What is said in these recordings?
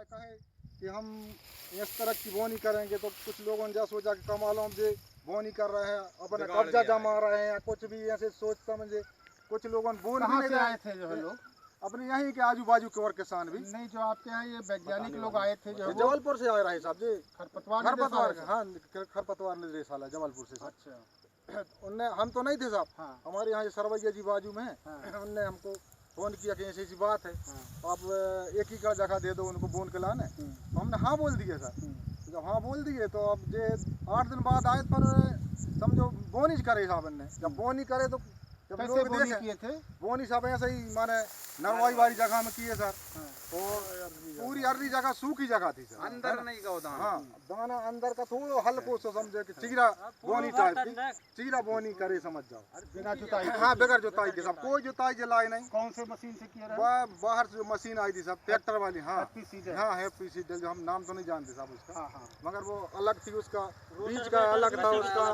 कहे कि हम इस तरह की बोनी करेंगे तो कुछ लोगों ने जो सोचा कि कमालों से बोनी कर रहे हैं, अपना कब्जा जमा रहे हैं, कुछ भी ऐसे सोच समझे कुछ लोगों ने बोन भी नहीं आए थे जो है लोग अपने यहीं के आजू बाजू के और किसान भी नहीं, जो आपके यहाँ ये वैज्ञानिक लोग आए थे जो जबलपुर से आ रहे साहब जी, खरपतवार हाँ खरपतवार निदेशालय जबलपुर से। अच्छा, उनने हम तो नहीं थे साहब, हाँ। हमारे यहाँ सरवैया जी बाजू में है, हाँ। उनने हमको फोन किया कि ऐसी ऐसी बात है, हाँ। आप 1 एकड़ जगह दे दो उनको बोन के लाने। तो हमने हाँ बोल दिए सर। जब हाँ बोल दिए तो अब जे 8 दिन बाद आए पर समझो बोनी करे साहब ने, जब बोनी करे तो जब लोग देखे किए थे बोनी साहब ऐसे ही माने नरवाई वाली जगह में किए सर। और पूरी अर्री जगह सूखी जगह थी सर, अंदर नहीं गया दाना। हाँ दाना अंदर का थोड़ा हल्को सो समझे कि चीरा बोनी टाइप की, चीरा बोनी करे समझ जाओ, बिना जुताई। हाँ बगैर जुताई के सब, कोई जुताई जलाई नहीं। कौन से मशीन से किया रहा? बाहर से मशीन आई थी सब, ट्रैक्टर वाली। हाँ हाँ, हैप्पी सीडर, जो हम नाम तो नहीं जानते साहब उसका। हाँ, हाँ। मगर वो अलग थी, उसका बीज का अलग था उसका,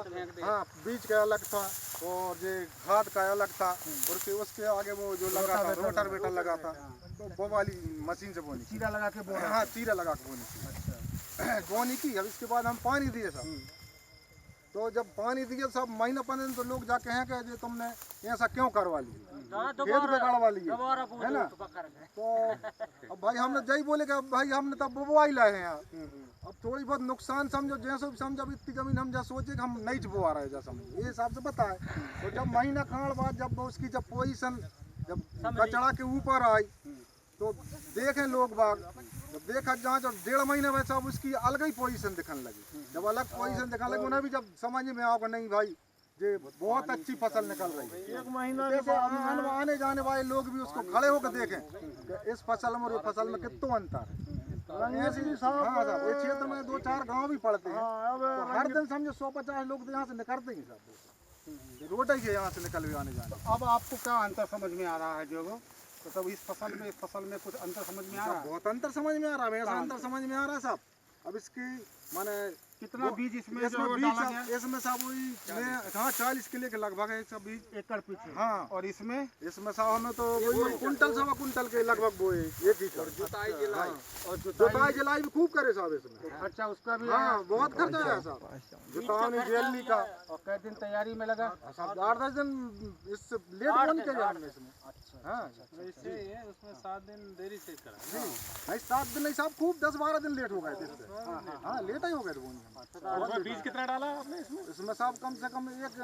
हाँ बीज का अलग था और जो खाद का अलग था, और फिर उसके आगे वो जो लगा था रोटर वेटर लगा था, तो वो वाली मशीन से बोनी, चीरा लगा के बोना। हाँ चीरा लगा के बोनी थी। अच्छा। बोनी की। अब इसके बाद हम पानी दिए सब, तो जब पानी दिए सब महीना 15 दिन तो लोग जाके हैं कि तुमने ऐसा क्यों करवा लिया, खेत में गड़वा लिए है ना। तो अब भाई हमने जय बोले कि अब भाई हमने तब बोवाई लाए हैं यार, अब थोड़ी बहुत नुकसान समझो, जैसे भी समझो, अब इतनी जमीन हम जैसे सोचे कि हम नहीं बोवा रहे जैसा समझो, ये हिसाब से बताए। तो जब महीना खान बाद जब उसकी जब पोजीशन जब कचड़ा के ऊपर आई तो देखें लोग बाग, जब देखा जहाँ जब 1.5 महीने वैसा अब उसकी अलग ही पोजीशन दिखने लगी। जब अलग पोजीशन दिखने लगी उन्हें भी जब समझ में आओगे नहीं भाई ये बहुत अच्छी फसल निकल रही है। 1 महीना जैसे आने जाने वाले लोग भी उसको खड़े होकर देखें कि इस फसल में और इस फसल में कितना अंतर है। ऐसे ही हाँ साहब, इस क्षेत्र में 2-4 गाँव भी पड़ते हैं, तो हर दिन समझो 150 लोग तो यहाँ से निकलते ही साहब, रोड ही है यहाँ से निकल भी आने जाने। अब आपको क्या अंतर समझ में आ रहा है जो तो तब इस फसल में कुछ अंतर समझ में आ रहा है? बहुत अंतर समझ में आ रहा है, ऐसा अंतर समझ में आ रहा है साहब। अब इसकी माने कितना बीज इसमें बीज इसमें साहब वही हाँ 40 किलो के लगभग है सब बीज एकड़ पीछे। हाँ, और इसमें साहब हमें तो वही कुंटल 1.25 कुंटल के लगभग वो है एक ही। जुताई जलाई भी खूब करे साहब इसमें। अच्छा, उसका भी हाँ बहुत खर्चा है साहब, जुताई जेलनी का। और कै दिन तैयारी में लगा? 8-10 दिन इससे लेट बोनी चाहिए हमने इसमें। अच्छा, हाँ उसमें 7 दिन देरी से करा नहीं 7 दिन नहीं साहब, खूब 10-12 दिन लेट हो गए थे इससे। हाँ लेट ही हो गए थे बोनी। बीज कितना डाला आपने इसमें साहब कम से कम एक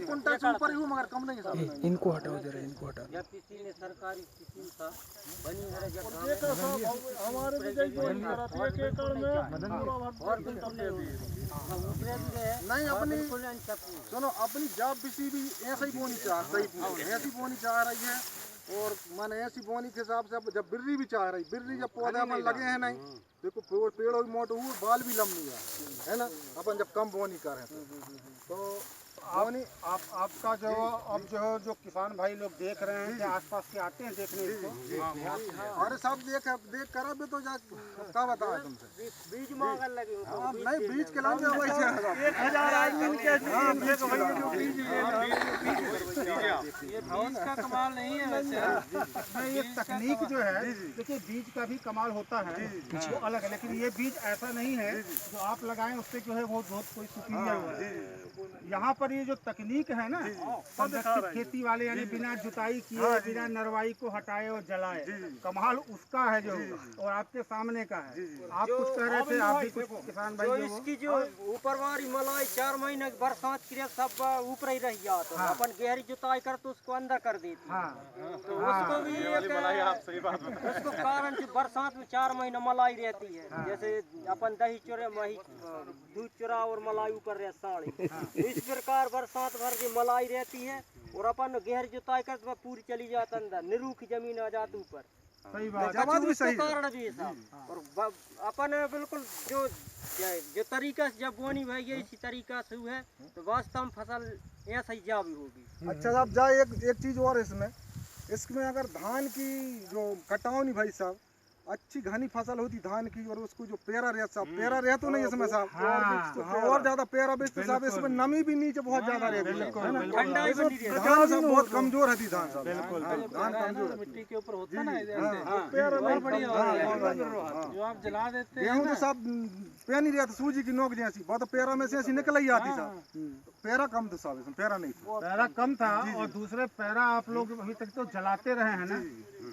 कुंटल से ऊपर ही हुआ, मगर कम नहीं साहब। इनको हटाओ जरा, इनको हटाओ। जब किसी ने सरकारी स्कीम था बनी है, जब हमारे भी कई बोनी करा था 1 एकड़ में और कुंटल ले दूसरे भी रहे नहीं अपनी नहीं सुनो, अपनी जब किसी भी ऐसे ही बोनी चाह रही, ऐसी बोनी चाह रही है, और माने ऐसी बोनी के हिसाब से अब जब बिर्री भी चाह रही, बिर्री जब पौधे अपन लगे हैं नहीं, देखो पेड़ों की मोटे हुए बाल भी लंबी है ना, अपन जब कम बोनी करें तो बोनी। आपका जो अब जो किसान भाई लोग देख रहे हैं, क्या आसपास के आते हैं देखने इसको? अरे सब देख कर अब तो क्या बताया तुमसे, बीज मांगने लगे नहीं बीज के लाने वैसे 1000 आदमी के ये बीज का कमाल नहीं है वैसे। ये तकनीक जो है, देखिए बीज का भी कमाल होता है वो अलग है, लेकिन ये बीज ऐसा नहीं है जो आप लगाएं उससे जो है बहुत कोई सुपीरियर हुआ है। यहाँ पर ये जो तकनीक है ना, संरक्षित खेती वाले यानी बिना जुताई किए, बिना नरवाई को हटाए और जलाए, कमाल उसका है जो, और आपके सामने का है। आप कुछ कह रहे थे, आप भी कुछ किसान भाई जो इसकी जो ऊपर वाली मलाई 4 महीने बरसात की सब ऊपर ही रह जाता है, अपन गहरी जुताई कर तो उसको अंदर कर देती है। तो उसको भी उसको कारण जो बरसात में 4 महीने मलाई रहती है, जैसे अपन दही चुरा दूध चुरा और मलाई ऊपर रह साड़ी, इस प्रकार बरसात भर की मलाई रहती है, और अपन गहरी जुताई कर तो पूरी चली जाती अंदर, निरूख जमीन आ जाती ऊपर। सही बात भी सही कारण भी है साहब। और अपन बिल्कुल जो तरीका से जब बोनी भाई इसी तरीका से हुआ है, तो वास्तव में फसल ऐसा ही जा भी होगी। अच्छा साहब जाए एक चीज़ और इसमें अगर धान की जो कटावनी भाई साहब, अच्छी घनी फसल होती धान की और उसको जो पेरा रहता साहब, पेरा रहता तो नहीं इसमें साहब, और ज्यादा पेरा बेचते साहब, इसमें नमी भी नीचे बहुत ज्यादा रहती है, है ना? धान सब बहुत कमजोर है धान साहब, धान कमजोर है। मिट्टी के ऊपर होता ना पेरा बढ़िया जो आप जला देते गेहूँ तो साहब पे नहीं रहता सूजी की नोक जैसी, बहुत पेरा में से ऐसी निकल ही आती साहब, पेरा कम था साहब, इसमें पेरा नहीं था। पैरा कम था और दूसरे पैरा आप लोग अभी तक तो जलाते रहे हैं ना,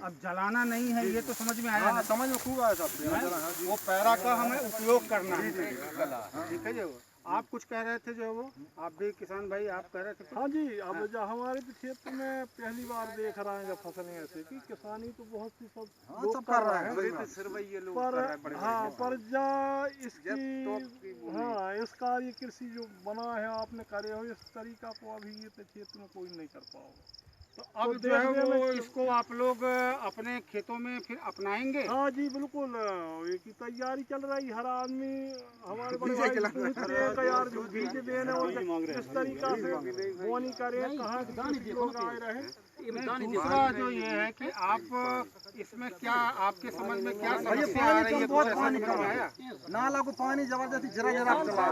अब जलाना नहीं है ये तो समझ में आया ना? समझ में खूब आया साहब, पेरा जला, हाँ जी। वो पैरा का हमें उपयोग करना है, ठीक है जो आप कुछ कह रहे थे जो वो आप भी किसान भाई आप कह रहे थे कुछ? हाँ जी, अब जब हमारे भी क्षेत्र में पहली बार देख रहे हैं जब फसलें ऐसे की किसानी तो बहुत सी सब लोग सब कर रहे हैं, पर हाँ पर जा इसकी हाँ इस कार्य कृषि जो बना है आपने करे हो इस तरीका को अभी ये क्षेत्र में कोई नहीं कर पाओगे। तो अब जो है वो इसको आप लोग अपने खेतों में फिर अपनाएंगे? हाँ जी बिल्कुल, ये की तैयारी चल रही, हर आदमी हमारे बड़े भाई पूछते हैं कि यार जो बीज देने और किस तरीका से बोनी करें, कहाँ लोग आए रहे। दूसरा जो ये है कि आप इसमें क्या आपके समझ में क्या समस्या आ रही है? बहुत पानी कम आया, नाला को पानी जबरदस्ती जरा जरा चला,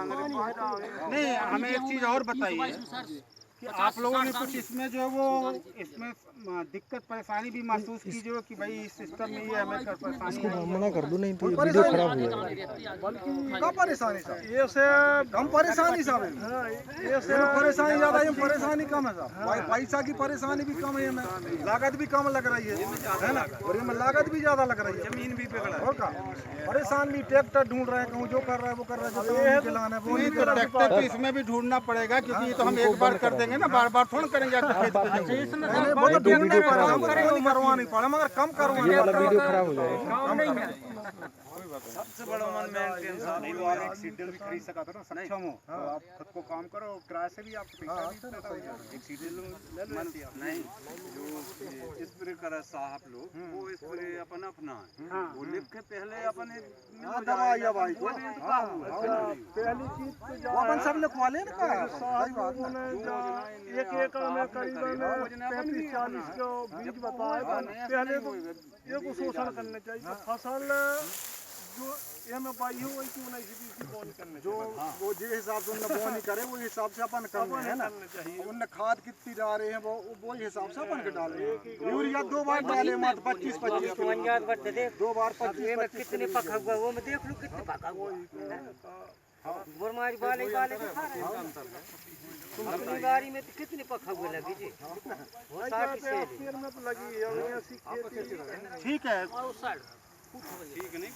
नहीं हमें एक चीज और बताइए कि आप लोगों ने कुछ इसमें जो है वो इसमें दिक्कत परेशानी भी महसूस की जो कि भाई इस सिस्टम में ये हमें परेशानी मना कर दो नहीं तो ये वीडियो खराब हो जाएगा। कम परेशानी साहब, ये से कम परेशानी साहब, ये से परेशानी ज्यादा है, परेशानी कम है साहब, पैसा की परेशानी भी कम है, हमें लागत भी कम लग रही है ना, और इसमें लागत भी ज्यादा लग रही है, जमीन भी और का परेशान भी, ट्रैक्टर ढूंढ रहे हैं, कहूँ जो कर रहा है वो कर रहा है, जो चलाना है वो नहीं कर रहा है। ट्रैक्टर तो इसमें भी ढूंढना पड़ेगा क्योंकि ये तो हम एक बार कर देंगे ना, बार बार थोड़ा करेंगे आपके खेत पे जाके। वो तो ढूंढने पड़ा, हमको नहीं करवानी पड़ा, मगर कम करवाना वाला वीडियो खराब हो जाएगा। सबसे बड़ा मन में टेंशन नहीं, वो एक सीडल भी खरीद सका था ना, सक्षम हो तो आप खुद को काम करो, किराए से भी आपको पैसा भी पैदा हो जाएगा। एक सीडल ले लो नहीं, जो स्प्रे करे साहब लोग वो स्प्रे अपन अपना वो लिख के पहले अपन दवाई भाई को पहली चीज तो वो अपन सब लिखवा ले ना, सही बात उन्होंने एक एकड़ में करीबन 35-40 को बीज बताए, पहले तो ये को शोषण करने चाहिए, फसल जो ये में पाई हो वही क्यों नहीं सीधी बोनी करने जो वो जिस हिसाब से उनने बोनी करे वो हिसाब से अपन करना है ना, उनने खाद कितनी डाल रहे हैं वो हिसाब से अपन के डाले, यूरिया 2 बार डाले मत 25-25 2 बार 25 में कितने पका हुआ वो मैं देख लूं कितने पका हुआ बुरमारी वाले तुम बारी में तो कितने पका हुआ लगी जी, वो 60 में तो लगी है, ठीक है। ठीक नहीं।